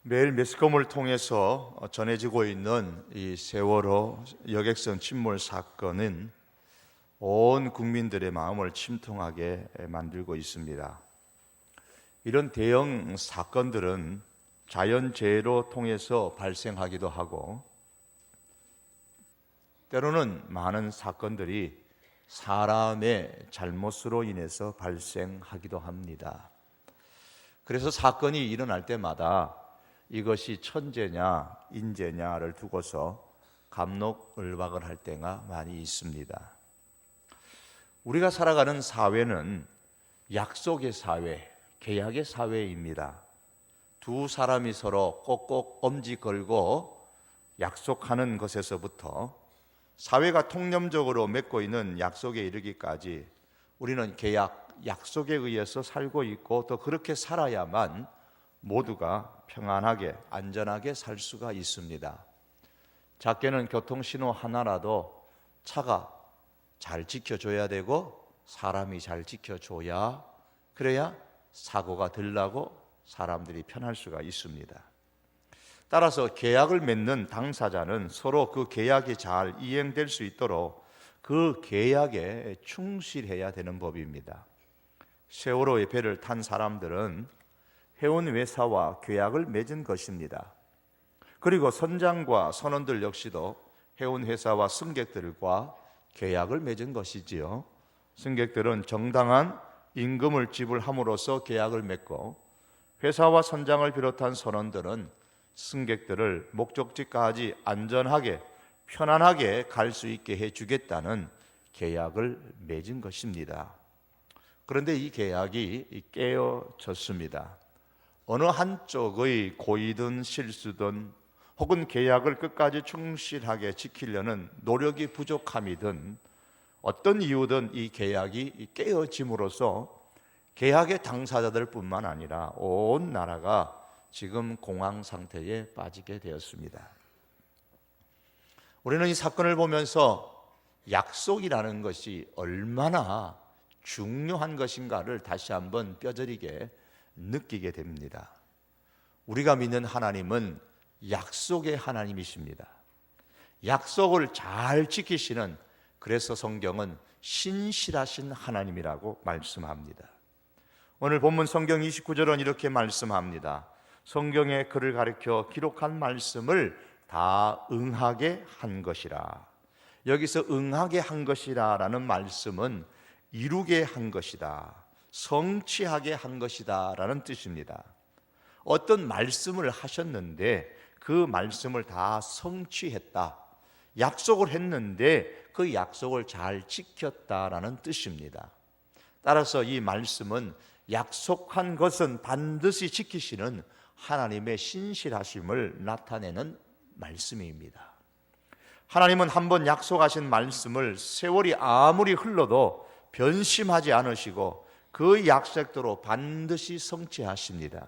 매일 매스컴을 통해서 전해지고 있는 이 세월호 여객선 침몰 사건은 온 국민들의 마음을 침통하게 만들고 있습니다. 이런 대형 사건들은 자연재해로 통해서 발생하기도 하고, 때로는 많은 사건들이 사람의 잘못으로 인해서 발생하기도 합니다. 그래서 사건이 일어날 때마다 이것이 천재냐 인재냐를 두고서 갑록을박을 할 때가 많이 있습니다. 우리가 살아가는 사회는 약속의 사회, 계약의 사회입니다. 두 사람이 서로 꼭꼭 엄지 걸고 약속하는 것에서부터 사회가 통념적으로 맺고 있는 약속에 이르기까지 우리는 계약, 약속에 의해서 살고 있고, 또 그렇게 살아야만 모두가 평안하게 안전하게 살 수가 있습니다. 작게는 교통신호 하나라도 차가 잘 지켜줘야 되고 사람이 잘 지켜줘야, 그래야 사고가 덜 나고 사람들이 편할 수가 있습니다. 따라서 계약을 맺는 당사자는 서로 그 계약이 잘 이행될 수 있도록 그 계약에 충실해야 되는 법입니다. 세월호의 배를 탄 사람들은 해운 회사와 계약을 맺은 것입니다. 그리고 선장과 선원들 역시도 해운 회사와 승객들과 계약을 맺은 것이지요. 승객들은 정당한 임금을 지불함으로써 계약을 맺고, 회사와 선장을 비롯한 선원들은 승객들을 목적지까지 안전하게 편안하게 갈 수 있게 해주겠다는 계약을 맺은 것입니다. 그런데 이 계약이 깨어졌습니다. 어느 한쪽의 고의든 실수든 혹은 계약을 끝까지 충실하게 지키려는 노력이 부족함이든 어떤 이유든 이 계약이 깨어짐으로써 계약의 당사자들뿐만 아니라 온 나라가 지금 공황 상태에 빠지게 되었습니다. 우리는 이 사건을 보면서 약속이라는 것이 얼마나 중요한 것인가를 다시 한번 뼈저리게 느끼게 됩니다. 우리가 믿는 하나님은 약속의 하나님이십니다. 약속을 잘 지키시는, 그래서 성경은 신실하신 하나님이라고 말씀합니다. 오늘 본문 성경 29절은 이렇게 말씀합니다. 성경의 글을 가리켜 기록한 말씀을 다 응하게 한 것이라. 여기서 응하게 한 것이라 라는 말씀은 이루게 한 것이다, 성취하게 한 것이다 라는 뜻입니다. 어떤 말씀을 하셨는데 그 말씀을 다 성취했다, 약속을 했는데 그 약속을 잘 지켰다라는 뜻입니다. 따라서 이 말씀은 약속한 것은 반드시 지키시는 하나님의 신실하심을 나타내는 말씀입니다. 하나님은 한번 약속하신 말씀을 세월이 아무리 흘러도 변심하지 않으시고 그 약속대로 반드시 성취하십니다.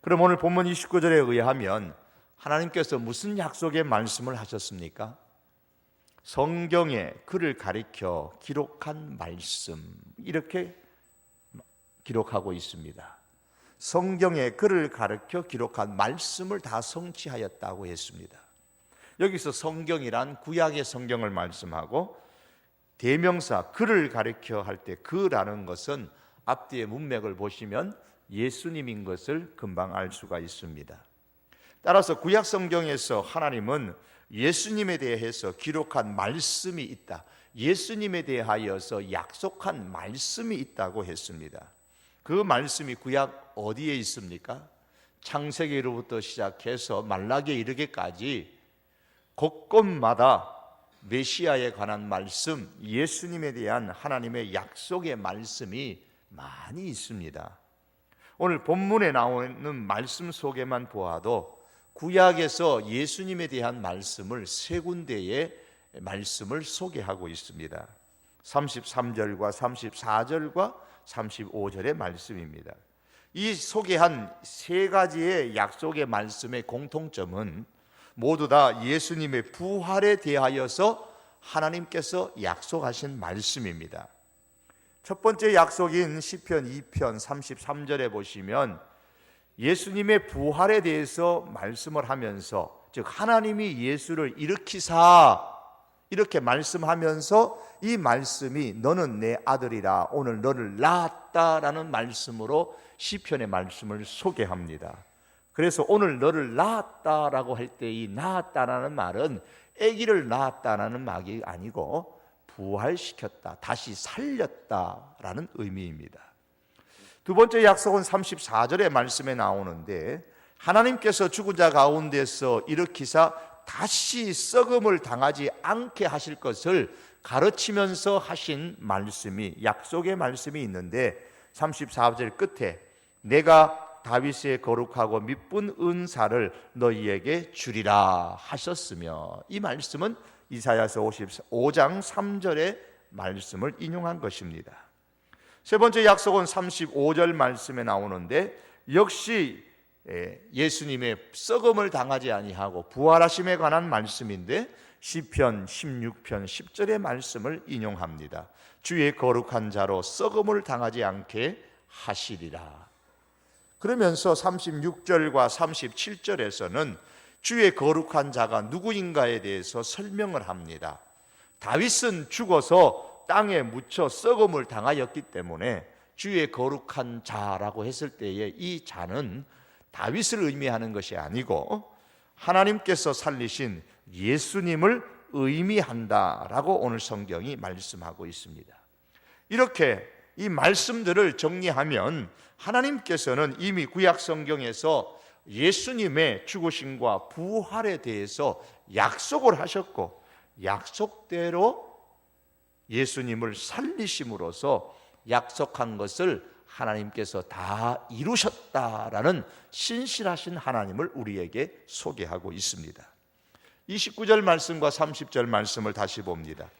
그럼 오늘 본문 29절에 의하면 하나님께서 무슨 약속의 말씀을 하셨습니까? 성경에 글을 가리켜 기록한 말씀, 이렇게 기록하고 있습니다. 성경에 글을 가리켜 기록한 말씀을 다 성취하였다고 했습니다. 여기서 성경이란 구약의 성경을 말씀하고, 대명사 글을 가리켜 할 때 그라는 것은 앞뒤의 문맥을 보시면 예수님인 것을 금방 알 수가 있습니다. 따라서 구약 성경에서 하나님은 예수님에 대해서 기록한 말씀이 있다, 예수님에 대하여서 약속한 말씀이 있다고 했습니다. 그 말씀이 구약 어디에 있습니까? 창세기로부터 시작해서 말라기에 이르기까지 곳곳마다 메시아에 관한 말씀, 예수님에 대한 하나님의 약속의 말씀이 많이 있습니다. 오늘 본문에 나오는 말씀 속에만 보아도 구약에서 예수님에 대한 말씀을 세 군데의 말씀을 소개하고 있습니다. 33절과 34절과 35절의 말씀입니다. 이 소개한 세 가지의 약속의 말씀의 공통점은 모두 다 예수님의 부활에 대하여서 하나님께서 약속하신 말씀입니다. 첫 번째 약속인 시편 2편 33절에 보시면 예수님의 부활에 대해서 말씀을 하면서, 즉 하나님이 예수를 일으키사 이렇게 말씀하면서 이 말씀이 너는 내 아들이라 오늘 너를 낳았다라는 말씀으로 시편의 말씀을 소개합니다. 그래서 오늘 너를 낳았다라고 할 때 이 낳았다라는 말은 아기를 낳았다라는 말이 아니고 부활시켰다, 다시 살렸다라는 의미입니다. 두 번째 약속은 34절의 말씀에 나오는데, 하나님께서 죽은 자 가운데서 일으키사 다시 썩음을 당하지 않게 하실 것을 가르치면서 하신 말씀이, 약속의 말씀이 있는데 34절 끝에 내가 다윗의 거룩하고 미쁜 은사를 너희에게 주리라 하셨으며, 이 말씀은 이사야서 55장 3절의 말씀을 인용한 것입니다. 세 번째 약속은 35절 말씀에 나오는데, 역시 예수님의 썩음을 당하지 아니하고 부활하심에 관한 말씀인데 시편 16편 10절의 말씀을 인용합니다. 주의 거룩한 자로 썩음을 당하지 않게 하시리라. 그러면서 36절과 37절에서는 주의 거룩한 자가 누구인가에 대해서 설명을 합니다. 다윗은 죽어서 땅에 묻혀 썩음을 당하였기 때문에 주의 거룩한 자라고 했을 때에 이 자는 다윗을 의미하는 것이 아니고 하나님께서 살리신 예수님을 의미한다라고 오늘 성경이 말씀하고 있습니다. 이렇게 이 말씀들을 정리하면 하나님께서는 이미 구약 성경에서 예수님의 죽으심과 부활에 대해서 약속을 하셨고, 약속대로 예수님을 살리심으로써 약속한 것을 하나님께서 다 이루셨다라는 신실하신 하나님을 우리에게 소개하고 있습니다. 29절 말씀과 30절 말씀을 다시 봅니다.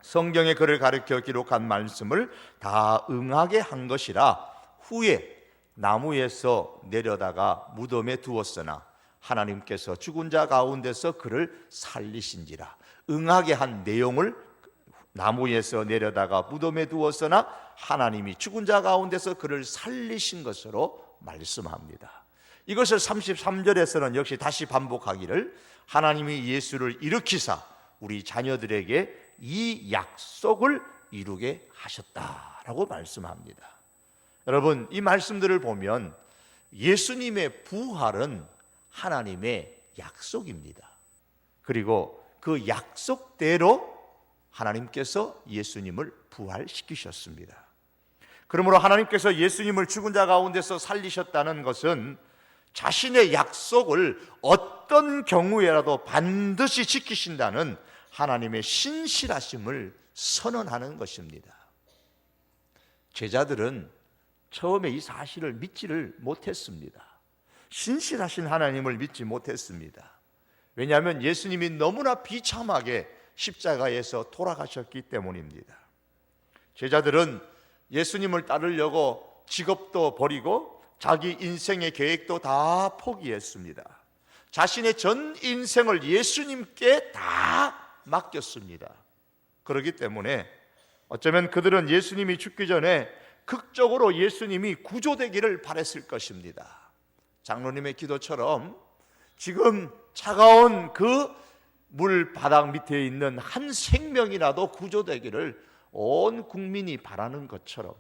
성경의 글을 가르쳐 기록한 말씀을 다 응하게 한 것이라 후에 나무에서 내려다가 무덤에 두었으나 하나님께서 죽은 자 가운데서 그를 살리신지라. 응하게 한 내용을 나무에서 내려다가 무덤에 두었으나 하나님이 죽은 자 가운데서 그를 살리신 것으로 말씀합니다. 이것을 33절에서는 역시 다시 반복하기를 하나님이 예수를 일으키사 우리 자녀들에게 이 약속을 이루게 하셨다라고 말씀합니다. 여러분, 이 말씀들을 보면 예수님의 부활은 하나님의 약속입니다. 그리고 그 약속대로 하나님께서 예수님을 부활시키셨습니다. 그러므로 하나님께서 예수님을 죽은 자 가운데서 살리셨다는 것은 자신의 약속을 어떤 경우에라도 반드시 지키신다는 하나님의 신실하심을 선언하는 것입니다. 제자들은 처음에 이 사실을 믿지를 못했습니다. 신실하신 하나님을 믿지 못했습니다. 왜냐하면 예수님이 너무나 비참하게 십자가에서 돌아가셨기 때문입니다. 제자들은 예수님을 따르려고 직업도 버리고 자기 인생의 계획도 다 포기했습니다. 자신의 전 인생을 예수님께 다 맡겼습니다. 그렇기 때문에 어쩌면 그들은 예수님이 죽기 전에 극적으로 예수님이 구조되기를 바랬을 것입니다. 장로님의 기도처럼 지금 차가운 그 물 바닥 밑에 있는 한 생명이라도 구조되기를 온 국민이 바라는 것처럼,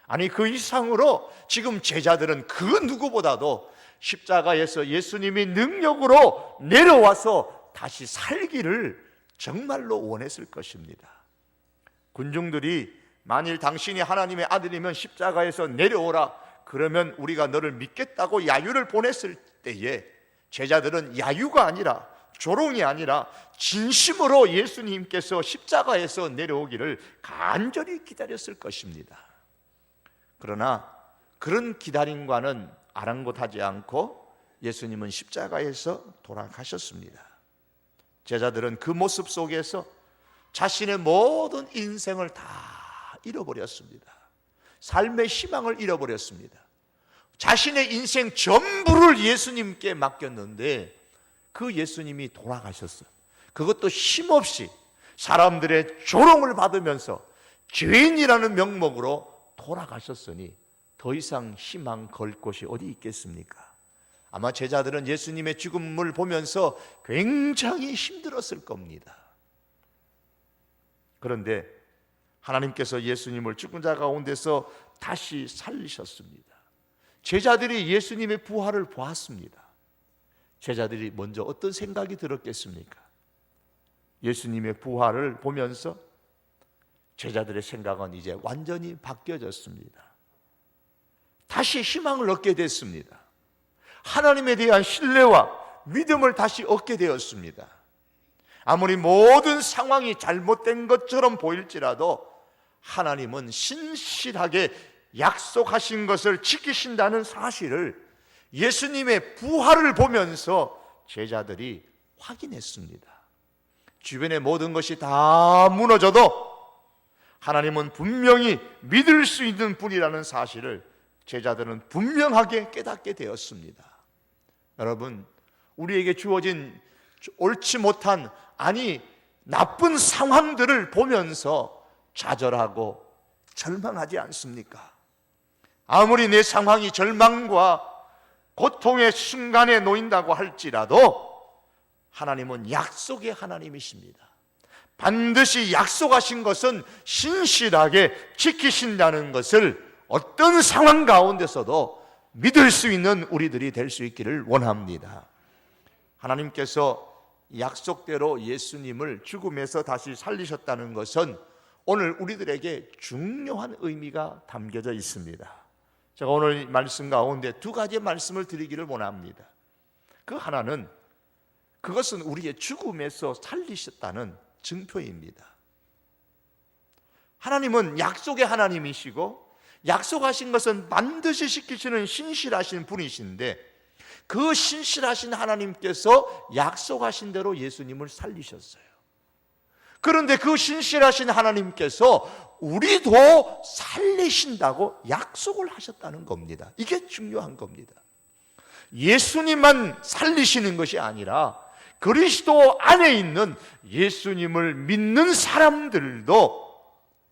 아니 그 이상으로 지금 제자들은 그 누구보다도 십자가에서 예수님이 능력으로 내려와서 다시 살기를 정말로 원했을 것입니다. 군중들이 만일 당신이 하나님의 아들이면 십자가에서 내려오라, 그러면 우리가 너를 믿겠다고 야유를 보냈을 때에 제자들은 야유가 아니라, 조롱이 아니라 진심으로 예수님께서 십자가에서 내려오기를 간절히 기다렸을 것입니다. 그러나 그런 기다림과는 아랑곳하지 않고 예수님은 십자가에서 돌아가셨습니다. 제자들은 그 모습 속에서 자신의 모든 인생을 다 잃어버렸습니다. 삶의 희망을 잃어버렸습니다. 자신의 인생 전부를 예수님께 맡겼는데 그 예수님이 돌아가셨어요. 그것도 힘없이 사람들의 조롱을 받으면서 죄인이라는 명목으로 돌아가셨으니 더 이상 희망 걸 곳이 어디 있겠습니까? 아마 제자들은 예수님의 죽음을 보면서 굉장히 힘들었을 겁니다. 그런데 하나님께서 예수님을 죽은 자 가운데서 다시 살리셨습니다. 제자들이 예수님의 부활을 보았습니다. 제자들이 먼저 어떤 생각이 들었겠습니까? 예수님의 부활을 보면서 제자들의 생각은 이제 완전히 바뀌어졌습니다. 다시 희망을 얻게 됐습니다. 하나님에 대한 신뢰와 믿음을 다시 얻게 되었습니다. 아무리 모든 상황이 잘못된 것처럼 보일지라도 하나님은 신실하게 약속하신 것을 지키신다는 사실을 예수님의 부활을 보면서 제자들이 확인했습니다. 주변의 모든 것이 다 무너져도 하나님은 분명히 믿을 수 있는 분이라는 사실을 제자들은 분명하게 깨닫게 되었습니다. 여러분, 우리에게 주어진 옳지 못한, 아니 나쁜 상황들을 보면서 좌절하고 절망하지 않습니까? 아무리 내 상황이 절망과 고통의 순간에 놓인다고 할지라도 하나님은 약속의 하나님이십니다. 반드시 약속하신 것은 신실하게 지키신다는 것을 어떤 상황 가운데서도 믿을 수 있는 우리들이 될 수 있기를 원합니다. 하나님께서 약속대로 예수님을 죽음에서 다시 살리셨다는 것은 오늘 우리들에게 중요한 의미가 담겨져 있습니다. 제가 오늘 말씀 가운데 두 가지 말씀을 드리기를 원합니다. 그 하나는, 그것은 우리의 죽음에서 살리셨다는 증표입니다. 하나님은 약속의 하나님이시고 약속하신 것은 반드시 지키시는 신실하신 분이신데, 그 신실하신 하나님께서 약속하신 대로 예수님을 살리셨어요. 그런데 그 신실하신 하나님께서 우리도 살리신다고 약속을 하셨다는 겁니다. 이게 중요한 겁니다. 예수님만 살리시는 것이 아니라 그리스도 안에 있는 예수님을 믿는 사람들도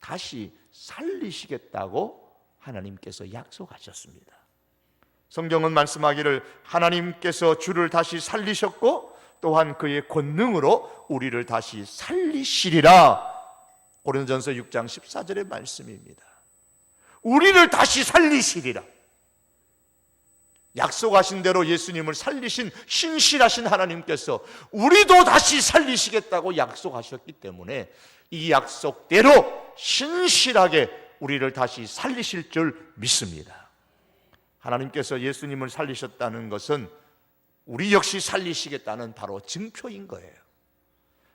다시 살리시겠다고 하나님께서 약속하셨습니다. 성경은 말씀하기를 하나님께서 주를 다시 살리셨고 또한 그의 권능으로 우리를 다시 살리시리라. 고린도전서 6장 14절의 말씀입니다. 우리를 다시 살리시리라. 약속하신 대로 예수님을 살리신 신실하신 하나님께서 우리도 다시 살리시겠다고 약속하셨기 때문에 이 약속대로 신실하게 우리를 다시 살리실 줄 믿습니다. 하나님께서 예수님을 살리셨다는 것은 우리 역시 살리시겠다는 바로 증표인 거예요.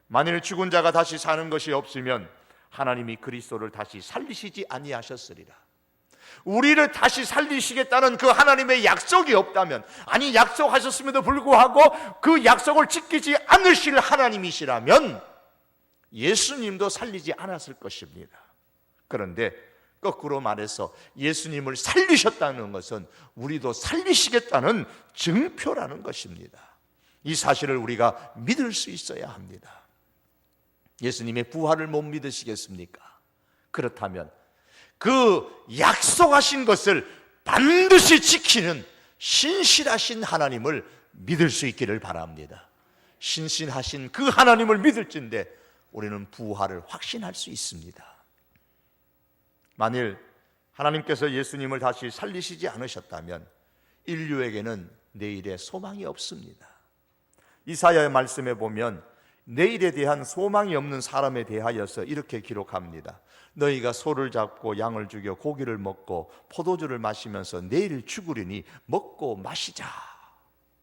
만일 죽은 자가 다시 사는 것이 없으면 하나님이 그리스도를 다시 살리시지 아니하셨으리라. 우리를 다시 살리시겠다는 그 하나님의 약속이 없다면, 아니 약속하셨음에도 불구하고 그 약속을 지키지 않으실 하나님이시라면 예수님도 살리지 않았을 것입니다. 그런데 거꾸로 말해서 예수님을 살리셨다는 것은 우리도 살리시겠다는 증표라는 것입니다. 이 사실을 우리가 믿을 수 있어야 합니다. 예수님의 부활을 못 믿으시겠습니까? 그렇다면 그 약속하신 것을 반드시 지키는 신실하신 하나님을 믿을 수 있기를 바랍니다. 신실하신 그 하나님을 믿을진데 우리는 부활을 확신할 수 있습니다. 만일 하나님께서 예수님을 다시 살리시지 않으셨다면 인류에게는 내일의 소망이 없습니다. 이사야의 말씀에 보면 내일에 대한 소망이 없는 사람에 대하여서 이렇게 기록합니다. 너희가 소를 잡고 양을 죽여 고기를 먹고 포도주를 마시면서 내일 죽으리니 먹고 마시자.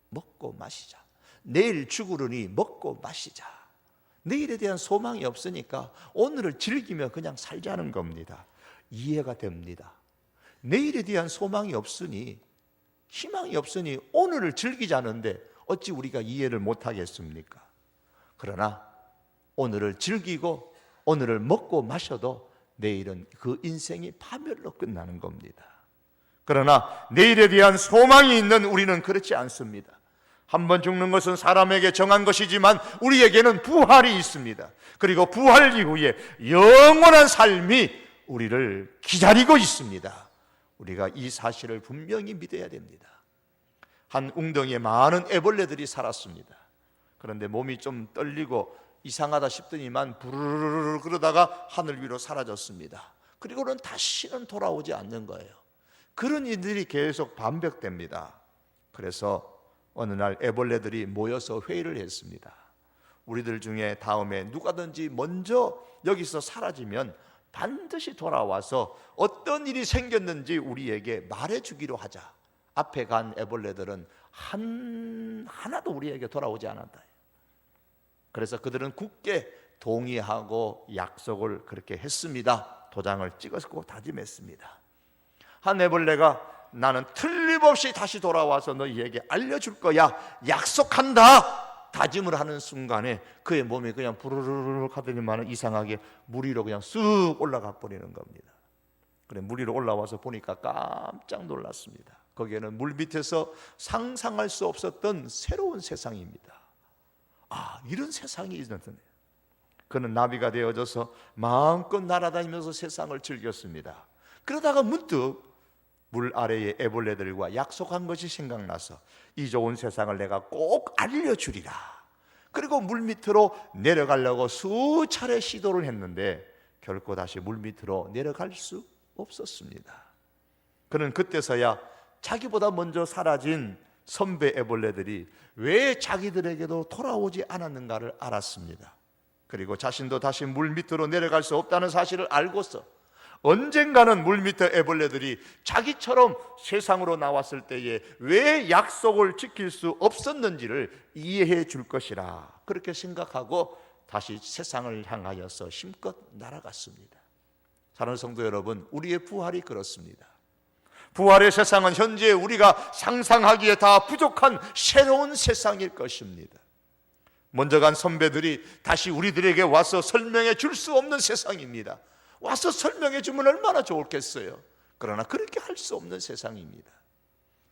먹고 마시자. 내일 죽으리니 먹고 마시자. 내일에 대한 소망이 없으니까 오늘을 즐기며 그냥 살자는 겁니다. 이해가 됩니다. 내일에 대한 소망이 없으니, 희망이 없으니 오늘을 즐기자는데 어찌 우리가 이해를 못하겠습니까? 그러나 오늘을 즐기고 오늘을 먹고 마셔도 내일은 그 인생이 파멸로 끝나는 겁니다. 그러나 내일에 대한 소망이 있는 우리는 그렇지 않습니다. 한번 죽는 것은 사람에게 정한 것이지만 우리에게는 부활이 있습니다. 그리고 부활 이후에 영원한 삶이 우리를 기다리고 있습니다. 우리가 이 사실을 분명히 믿어야 됩니다. 한 웅덩이에 많은 애벌레들이 살았습니다. 그런데 몸이 좀 떨리고 이상하다 싶더니만 부르르르 그러다가 하늘 위로 사라졌습니다. 그리고는 다시는 돌아오지 않는 거예요. 그런 일들이 계속 반복됩니다. 그래서 어느 날 애벌레들이 모여서 회의를 했습니다. 우리들 중에 다음에 누가든지 먼저 여기서 사라지면 반드시 돌아와서 어떤 일이 생겼는지 우리에게 말해주기로 하자. 앞에 간 애벌레들은 하나도 우리에게 돌아오지 않았다. 그래서 그들은 굳게 동의하고 약속을 그렇게 했습니다. 도장을 찍었고 다짐했습니다. 한 애벌레가 나는 틀림없이 다시 돌아와서 너희에게 알려줄 거야, 약속한다, 다짐을 하는 순간에 그의 몸이 그냥 부르르르 하더니만 이상하게 물 위로 그냥 쑥 올라가 버리는 겁니다. 그래, 물 위로 올라와서 보니까 깜짝 놀랐습니다. 거기에는 물 밑에서 상상할 수 없었던 새로운 세상입니다. 아, 이런 세상이 있었네. 그는 나비가 되어져서 마음껏 날아다니면서 세상을 즐겼습니다. 그러다가 문득 물 아래의 애벌레들과 약속한 것이 생각나서 이 좋은 세상을 내가 꼭 알려주리라. 그리고 물 밑으로 내려가려고 수차례 시도를 했는데 결코 다시 물 밑으로 내려갈 수 없었습니다. 그는 그때서야 자기보다 먼저 사라진 선배 애벌레들이 왜 자기들에게도 돌아오지 않았는가를 알았습니다. 그리고 자신도 다시 물 밑으로 내려갈 수 없다는 사실을 알고서 언젠가는 물 밑에 애벌레들이 자기처럼 세상으로 나왔을 때에 왜 약속을 지킬 수 없었는지를 이해해 줄 것이라 그렇게 생각하고 다시 세상을 향하여서 힘껏 날아갔습니다. 사랑하는 성도 여러분, 우리의 부활이 그렇습니다. 부활의 세상은 현재 우리가 상상하기에 다 부족한 새로운 세상일 것입니다. 먼저 간 선배들이 다시 우리들에게 와서 설명해 줄 수 없는 세상입니다. 와서 설명해 주면 얼마나 좋겠어요. 그러나 그렇게 할 수 없는 세상입니다.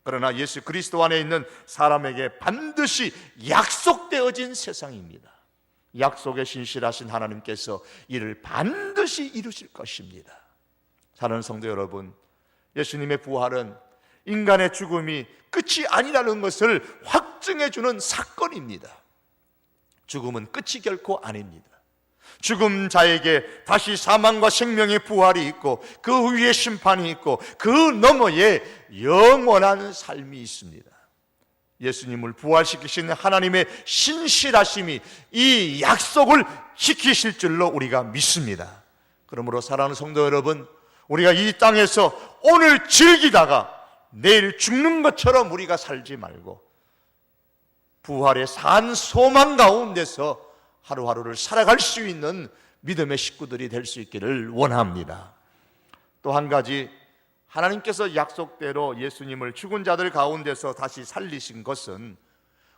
그러나 예수 그리스도 안에 있는 사람에게 반드시 약속되어진 세상입니다. 약속에 신실하신 하나님께서 이를 반드시 이루실 것입니다. 사랑하는 성도 여러분, 예수님의 부활은 인간의 죽음이 끝이 아니라는 것을 확증해 주는 사건입니다. 죽음은 끝이 결코 아닙니다. 죽은 자에게 다시 사망과 생명의 부활이 있고 그 위에 심판이 있고 그 너머에 영원한 삶이 있습니다. 예수님을 부활시키신 하나님의 신실하심이 이 약속을 지키실 줄로 우리가 믿습니다. 그러므로 사랑하는 성도 여러분, 우리가 이 땅에서 오늘 즐기다가 내일 죽는 것처럼 우리가 살지 말고 부활의 산 소망 가운데서 하루하루를 살아갈 수 있는 믿음의 식구들이 될 수 있기를 원합니다. 또 한 가지, 하나님께서 약속대로 예수님을 죽은 자들 가운데서 다시 살리신 것은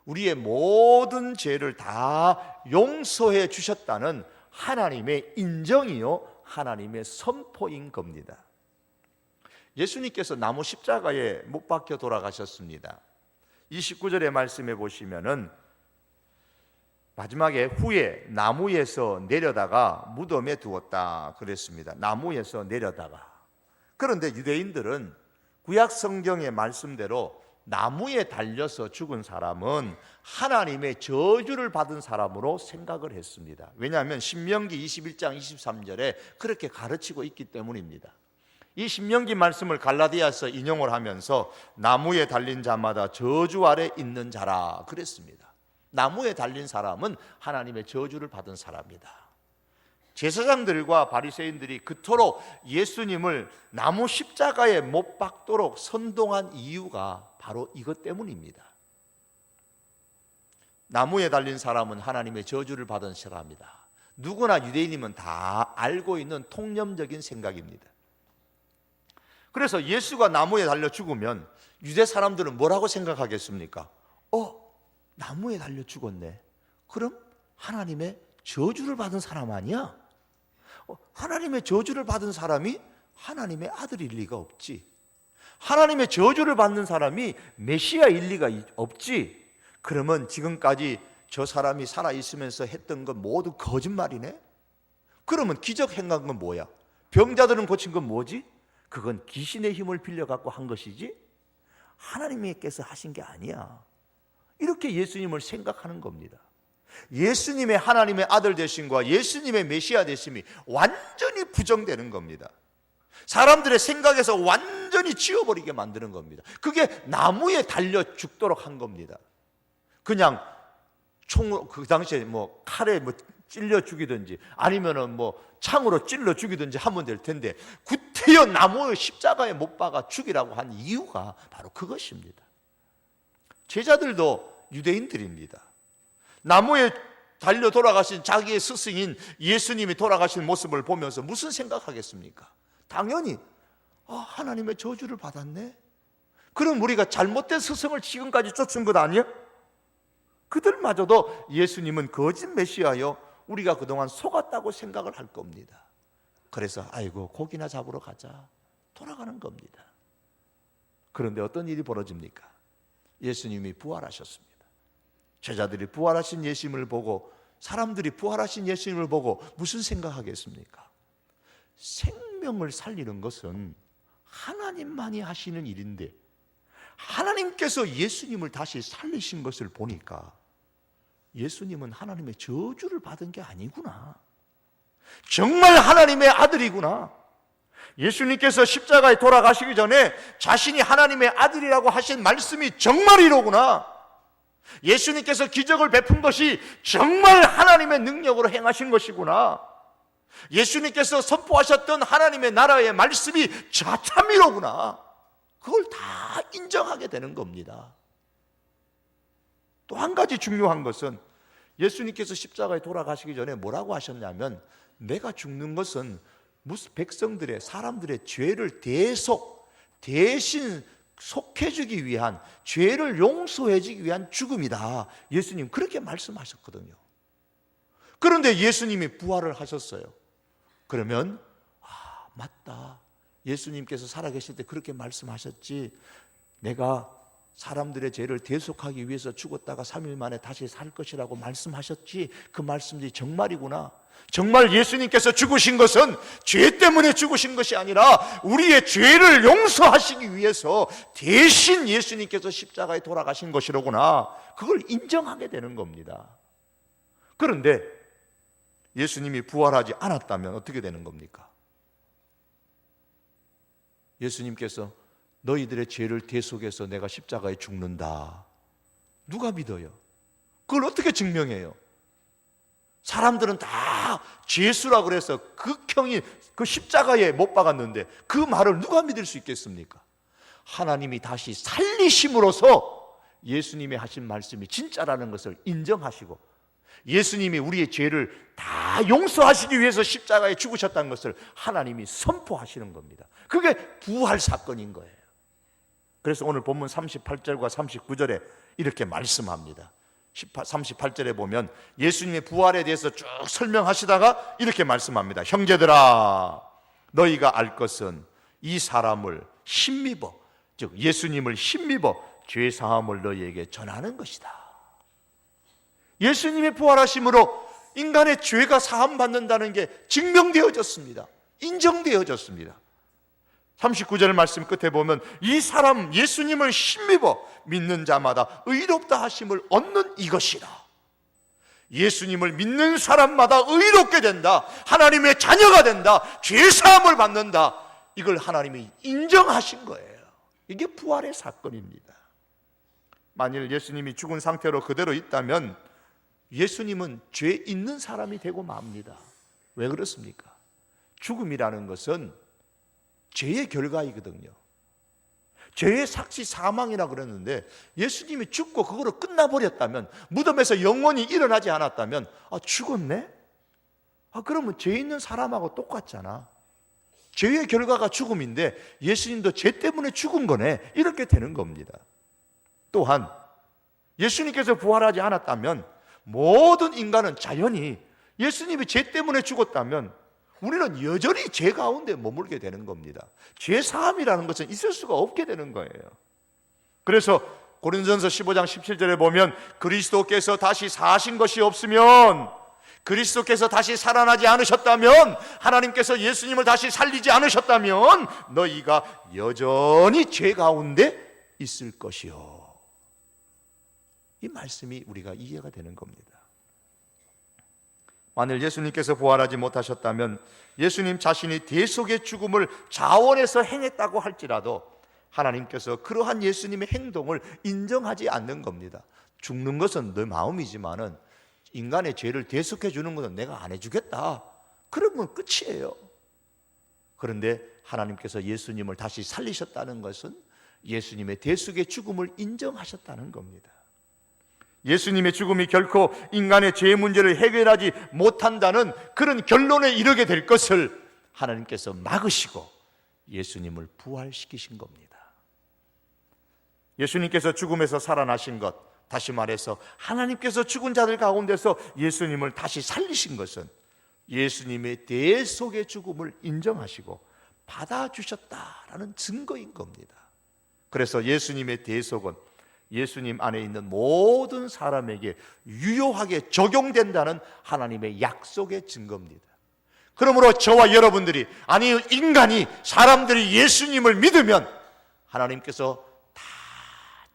우리의 모든 죄를 다 용서해 주셨다는 하나님의 인정이요, 하나님의 선포인 겁니다. 예수님께서 나무 십자가에 못 박혀 돌아가셨습니다. 29절의 말씀에 보시면은 마지막에 후에 나무에서 내려다가 무덤에 두었다 그랬습니다. 나무에서 내려다가. 그런데 유대인들은 구약 성경의 말씀대로 나무에 달려서 죽은 사람은 하나님의 저주를 받은 사람으로 생각을 했습니다. 왜냐하면 신명기 21장 23절에 그렇게 가르치고 있기 때문입니다. 이 신명기 말씀을 갈라디아서 인용을 하면서 나무에 달린 자마다 저주 아래 있는 자라 그랬습니다. 나무에 달린 사람은 하나님의 저주를 받은 사람이다. 제사장들과 바리새인들이 그토록 예수님을 나무 십자가에 못 박도록 선동한 이유가 바로 이것 때문입니다. 나무에 달린 사람은 하나님의 저주를 받은 사람이다. 누구나 유대인이면 다 알고 있는 통념적인 생각입니다. 그래서 예수가 나무에 달려 죽으면 유대 사람들은 뭐라고 생각하겠습니까? 나무에 달려 죽었네. 그럼 하나님의 저주를 받은 사람 아니야? 하나님의 저주를 받은 사람이 하나님의 아들일 리가 없지. 하나님의 저주를 받는 사람이 메시아일 리가 없지. 그러면 지금까지 저 사람이 살아있으면서 했던 건 모두 거짓말이네? 그러면 기적 행한 건 뭐야? 병자들은 고친 건 뭐지? 그건 귀신의 힘을 빌려갖고 한 것이지 하나님께서 하신 게 아니야. 이렇게 예수님을 생각하는 겁니다. 예수님의 하나님의 아들 되심과 예수님의 메시아 되심이 완전히 부정되는 겁니다. 사람들의 생각에서 완전히 지워버리게 만드는 겁니다. 그게 나무에 달려 죽도록 한 겁니다. 그냥 총으로, 그 당시에 뭐 칼에 뭐 찔려 죽이든지 아니면은 뭐 창으로 찔러 죽이든지 하면 될 텐데, 구태여 나무의 십자가에 못 박아 죽이라고 한 이유가 바로 그것입니다. 제자들도 유대인들입니다. 나무에 달려 돌아가신 자기의 스승인 예수님이 돌아가신 모습을 보면서 무슨 생각하겠습니까? 당연히 하나님의 저주를 받았네. 그럼 우리가 잘못된 스승을 지금까지 쫓은 것 아니야? 그들마저도 예수님은 거짓 메시아여 우리가 그동안 속았다고 생각을 할 겁니다. 그래서 아이고 고기나 잡으러 가자 돌아가는 겁니다. 그런데 어떤 일이 벌어집니까? 예수님이 부활하셨습니다. 제자들이 부활하신 예수님을 보고, 사람들이 부활하신 예수님을 보고 무슨 생각하겠습니까? 생명을 살리는 것은 하나님만이 하시는 일인데 하나님께서 예수님을 다시 살리신 것을 보니까 예수님은 하나님의 저주를 받은 게 아니구나, 정말 하나님의 아들이구나. 예수님께서 십자가에 돌아가시기 전에 자신이 하나님의 아들이라고 하신 말씀이 정말 이로구나. 예수님께서 기적을 베푼 것이 정말 하나님의 능력으로 행하신 것이구나. 예수님께서 선포하셨던 하나님의 나라의 말씀이 자참이로구나. 그걸 다 인정하게 되는 겁니다. 또 한 가지 중요한 것은 예수님께서 십자가에 돌아가시기 전에 뭐라고 하셨냐면, 내가 죽는 것은 무슨 백성들의, 사람들의 죄를 대신 속해주기 위한, 죄를 용서해주기 위한 죽음이다. 예수님 그렇게 말씀하셨거든요. 그런데 예수님이 부활을 하셨어요. 그러면 맞다, 예수님께서 살아계실 때 그렇게 말씀하셨지, 내가 사람들의 죄를 대속하기 위해서 죽었다가 3일 만에 다시 살 것이라고 말씀하셨지, 그 말씀이 정말이구나. 정말 예수님께서 죽으신 것은 죄 때문에 죽으신 것이 아니라 우리의 죄를 용서하시기 위해서 대신 예수님께서 십자가에 돌아가신 것이로구나. 그걸 인정하게 되는 겁니다. 그런데 예수님이 부활하지 않았다면 어떻게 되는 겁니까? 예수님께서 너희들의 죄를 대속해서 내가 십자가에 죽는다, 누가 믿어요? 그걸 어떻게 증명해요? 사람들은 다 죄수라고 그래서 극형이 그 십자가에 못 박았는데 그 말을 누가 믿을 수 있겠습니까? 하나님이 다시 살리심으로써 예수님이 하신 말씀이 진짜라는 것을 인정하시고, 예수님이 우리의 죄를 다 용서하시기 위해서 십자가에 죽으셨다는 것을 하나님이 선포하시는 겁니다. 그게 부활 사건인 거예요. 그래서 오늘 본문 38절과 39절에 이렇게 말씀합니다. 38절에 보면 예수님의 부활에 대해서 쭉 설명하시다가 이렇게 말씀합니다. 형제들아, 너희가 알 것은 이 사람을 힘입어, 즉 예수님을 힘입어 죄사함을 너희에게 전하는 것이다. 예수님의 부활하심으로 인간의 죄가 사함받는다는 게 증명되어졌습니다. 인정되어졌습니다. 39절 말씀 끝에 보면 이 사람 예수님을 힘입어 믿는 자마다 의롭다 하심을 얻는 이것이라. 예수님을 믿는 사람마다 의롭게 된다, 하나님의 자녀가 된다, 죄사함을 받는다. 이걸 하나님이 인정하신 거예요. 이게 부활의 사건입니다. 만일 예수님이 죽은 상태로 그대로 있다면 예수님은 죄 있는 사람이 되고 맙니다. 왜 그렇습니까? 죽음이라는 것은 죄의 결과이거든요. 죄의 삭시 사망이라 그랬는데 예수님이 죽고 그거로 끝나버렸다면, 무덤에서 영원히 일어나지 않았다면 죽었네? 그러면 죄 있는 사람하고 똑같잖아. 죄의 결과가 죽음인데 예수님도 죄 때문에 죽은 거네, 이렇게 되는 겁니다. 또한 예수님께서 부활하지 않았다면 모든 인간은 자연히, 예수님이 죄 때문에 죽었다면 우리는 여전히 죄 가운데 머물게 되는 겁니다. 죄 사함이라는 것은 있을 수가 없게 되는 거예요. 그래서 고린도전서 15장 17절에 보면 그리스도께서 다시 사신 것이 없으면, 그리스도께서 다시 살아나지 않으셨다면, 하나님께서 예수님을 다시 살리지 않으셨다면 너희가 여전히 죄 가운데 있을 것이요. 이 말씀이 우리가 이해가 되는 겁니다. 만일 예수님께서 부활하지 못하셨다면 예수님 자신이 대속의 죽음을 자원해서 행했다고 할지라도 하나님께서 그러한 예수님의 행동을 인정하지 않는 겁니다. 죽는 것은 내 마음이지만은 인간의 죄를 대속해 주는 것은 내가 안 해주겠다. 그러면 끝이에요. 그런데 하나님께서 예수님을 다시 살리셨다는 것은 예수님의 대속의 죽음을 인정하셨다는 겁니다. 예수님의 죽음이 결코 인간의 죄 문제를 해결하지 못한다는 그런 결론에 이르게 될 것을 하나님께서 막으시고 예수님을 부활시키신 겁니다. 예수님께서 죽음에서 살아나신 것, 다시 말해서 하나님께서 죽은 자들 가운데서 예수님을 다시 살리신 것은 예수님의 대속의 죽음을 인정하시고 받아주셨다라는 증거인 겁니다. 그래서 예수님의 대속은 예수님 안에 있는 모든 사람에게 유효하게 적용된다는 하나님의 약속의 증거입니다. 그러므로 저와 여러분들이, 아니 인간이, 사람들이 예수님을 믿으면 하나님께서 다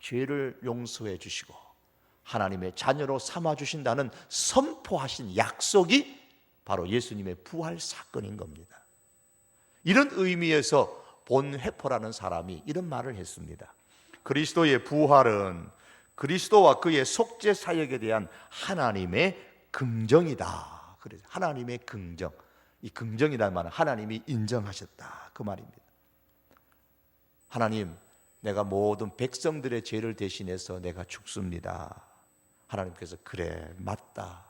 죄를 용서해 주시고 하나님의 자녀로 삼아 주신다는 선포하신 약속이 바로 예수님의 부활 사건인 겁니다. 이런 의미에서 본 회포라는 사람이 이런 말을 했습니다. 그리스도의 부활은 그리스도와 그의 속죄 사역에 대한 하나님의 긍정이다. 그래서 하나님의 긍정, 이 긍정이라는 말은 하나님이 인정하셨다, 그 말입니다. 하나님, 내가 모든 백성들의 죄를 대신해서 내가 죽습니다. 하나님께서 그래, 맞다.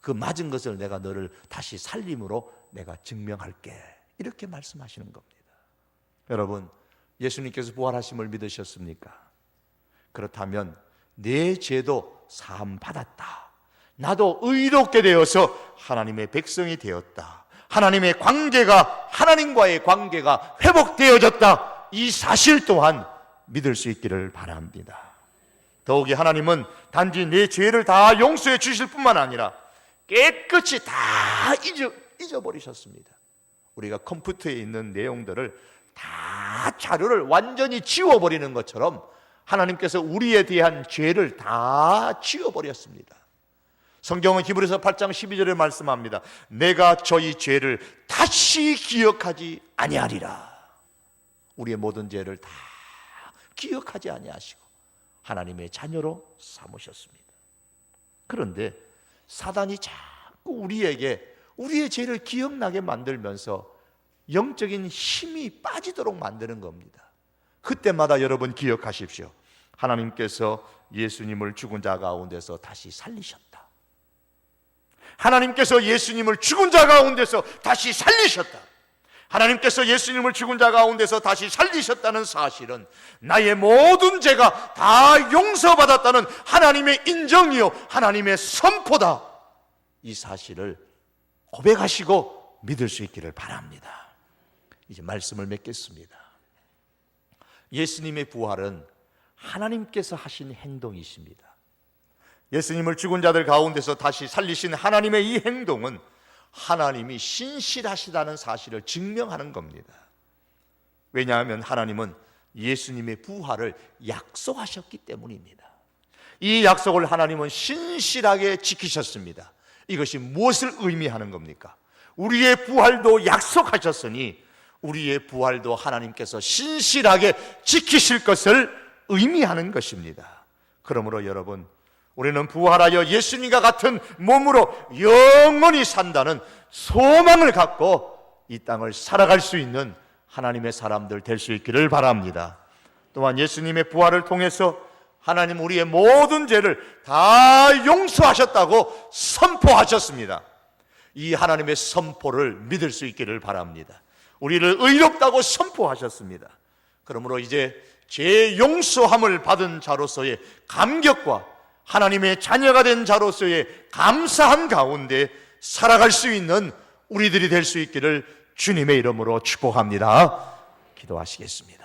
그 맞은 것을 내가 너를 다시 살림으로 내가 증명할게. 이렇게 말씀하시는 겁니다. 여러분, 예수님께서 부활하심을 믿으셨습니까? 그렇다면 내 죄도 사함 받았다. 나도 의롭게 되어서 하나님의 백성이 되었다. 하나님의 관계가, 하나님과의 관계가 회복되어졌다. 이 사실 또한 믿을 수 있기를 바랍니다. 더욱이 하나님은 단지 내 죄를 다 용서해 주실 뿐만 아니라 깨끗이 다 잊어버리셨습니다. 우리가 컴퓨터에 있는 내용들을 다 자료를 완전히 지워버리는 것처럼 하나님께서 우리에 대한 죄를 다 지워버렸습니다. 성경은 히브리서 8장 12절에 말씀합니다. 내가 저희 죄를 다시 기억하지 아니하리라. 우리의 모든 죄를 다 기억하지 아니하시고 하나님의 자녀로 삼으셨습니다. 그런데 사단이 자꾸 우리에게 우리의 죄를 기억나게 만들면서 영적인 힘이 빠지도록 만드는 겁니다. 그때마다 여러분 기억하십시오. 하나님께서 예수님을 죽은 자 가운데서 다시 살리셨다. 하나님께서 예수님을 죽은 자 가운데서 다시 살리셨다. 하나님께서 예수님을 죽은 자 가운데서 다시 살리셨다는 사실은 나의 모든 죄가 다 용서받았다는 하나님의 인정이요, 하나님의 선포다. 이 사실을 고백하시고 믿을 수 있기를 바랍니다. 이제 말씀을 맺겠습니다. 예수님의 부활은 하나님께서 하신 행동이십니다. 예수님을 죽은 자들 가운데서 다시 살리신 하나님의 이 행동은 하나님이 신실하시다는 사실을 증명하는 겁니다. 왜냐하면 하나님은 예수님의 부활을 약속하셨기 때문입니다. 이 약속을 하나님은 신실하게 지키셨습니다. 이것이 무엇을 의미하는 겁니까? 우리의 부활도 약속하셨으니 우리의 부활도 하나님께서 신실하게 지키실 것을 의미하는 것입니다. 그러므로 여러분, 우리는 부활하여 예수님과 같은 몸으로 영원히 산다는 소망을 갖고 이 땅을 살아갈 수 있는 하나님의 사람들 될 수 있기를 바랍니다. 또한 예수님의 부활을 통해서 하나님 우리의 모든 죄를 다 용서하셨다고 선포하셨습니다. 이 하나님의 선포를 믿을 수 있기를 바랍니다. 우리를 의롭다고 선포하셨습니다. 그러므로 이제 죄 용서함을 받은 자로서의 감격과 하나님의 자녀가 된 자로서의 감사한 가운데 살아갈 수 있는 우리들이 될 수 있기를 주님의 이름으로 축복합니다. 기도하시겠습니다.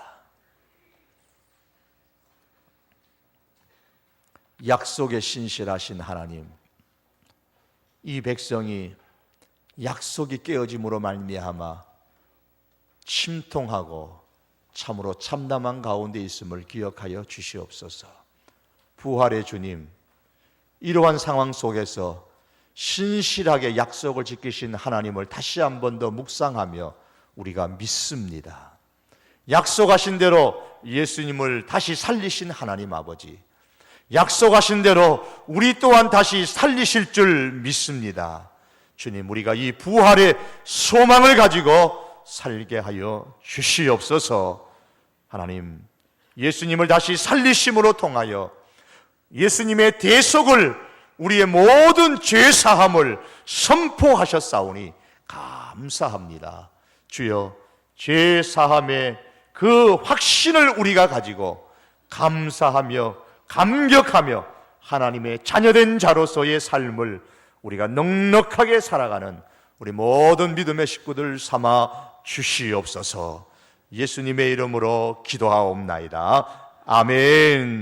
약속에 신실하신 하나님, 이 백성이 약속이 깨어짐으로 말미암아 침통하고 참으로 참담한 가운데 있음을 기억하여 주시옵소서. 부활의 주님, 이러한 상황 속에서 신실하게 약속을 지키신 하나님을 다시 한 번 더 묵상하며 우리가 믿습니다. 약속하신 대로 예수님을 다시 살리신 하나님 아버지, 약속하신 대로 우리 또한 다시 살리실 줄 믿습니다. 주님, 우리가 이 부활의 소망을 가지고 살게 하여 주시옵소서. 하나님, 예수님을 다시 살리심으로 통하여 예수님의 대속을, 우리의 모든 죄사함을 선포하셨사오니 감사합니다. 주여, 죄사함의 그 확신을 우리가 가지고 감사하며 감격하며 하나님의 자녀된 자로서의 삶을 우리가 넉넉하게 살아가는 우리 모든 믿음의 식구들 삼아 주시옵소서. 예수님의 이름으로 기도하옵나이다. 아멘.